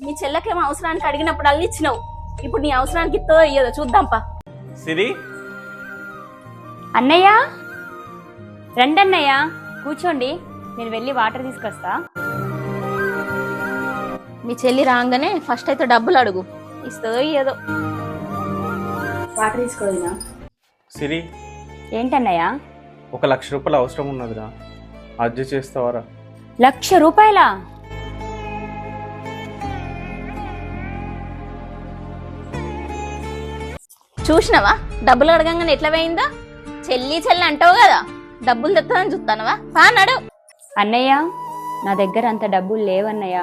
మీ చెల్లకేమో అవసరానికి అడిగినప్పుడు అల్లి ఇచ్చినావు. ఇప్పుడు నీ అవసరానికి ఇత్తో ఇయ్యదో చూద్దాంపా. సిరి, అన్నయ్య రండి అన్నయ్య, కూర్చోండి, నేను వెళ్ళి వాటర్ తీసుకొస్తా. మీ చెల్లి రాగానే ఫస్ట్ అయితే డబ్బులు అడుగు, ఇస్తో ఇయ్యదో. వాటర్ తీసుకోదినా. సిరి, ఏంటన్నయ్య? 1,00,000 రూపాయలు అవసరం ఉన్నదిరా, అడ్జస్ట్ చేస్తావారా? 1,00,000 రూపాయలా? చూసినవా డబ్బులు అడగంగానే ఎట్లా పోయిందా? చెల్లి చెల్లి అంటావు కదా, డబ్బులు తెస్తానని చూస్తానవా? నడు. అన్నయ్య, నా దగ్గర అంత డబ్బులు లేవన్నయ్య.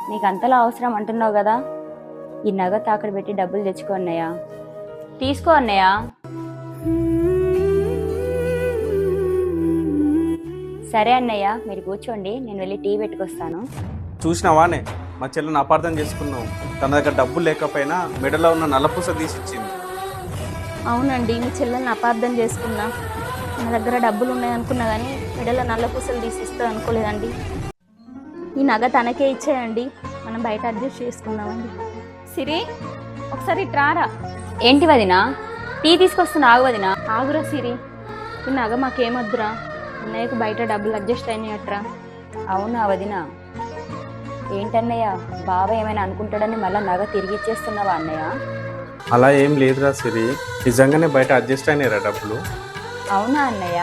నీకు అంతలా అవసరం అంటున్నావు కదా, ఈ నగ తాకడ పెట్టి డబ్బులు తెచ్చుకో అన్నయ్య. తీసుకో అన్నయ్య. సరే అన్నయ్య, మీరు కూర్చోండి, నేను వెళ్ళి టీ పెట్టుకొస్తాను. చూసినావానే, మా చెల్లిని అపార్థం చేసుకున్నావు. తన దగ్గర డబ్బులు లేకపోయినా మెడలో ఉన్న నల్లపూస తీసిచ్చింది. అవునండి, మీ చెల్లెల్ని అపార్థం చేసుకున్నా. నా దగ్గర డబ్బులు ఉన్నాయనుకున్నా కానీ మెడలో నల్ల పూసలు తీసిస్తా అనుకోలేదండి. ఈ నగ తనకే ఇచ్చేయండి, మనం బయట అడ్జస్ట్ చేసుకుందామండి. సిరి, ఒకసారి ట్రారా. ఏంటి వదినా? టీ తీసుకొస్తున్నా, ఆగు వదినా. ఆగురా సిరి, ఈ నగ మాకేమొద్దురా, అన్నయ్యకు బయట డబ్బులు అడ్జస్ట్ అయినాయట్రా. అవునా వదినా? ఏంటన్నయ్య, బావ ఏమైనా అనుకుంటాడని మళ్ళీ నగ తిరిగి ఇచ్చేస్తున్నావా అన్నయ్య? అలా ఏం లేదురా సిరి, నిజంగానే బయట అడ్జస్ట్ అయినాయిరా డబ్బులు. అవునా అన్నయ్య?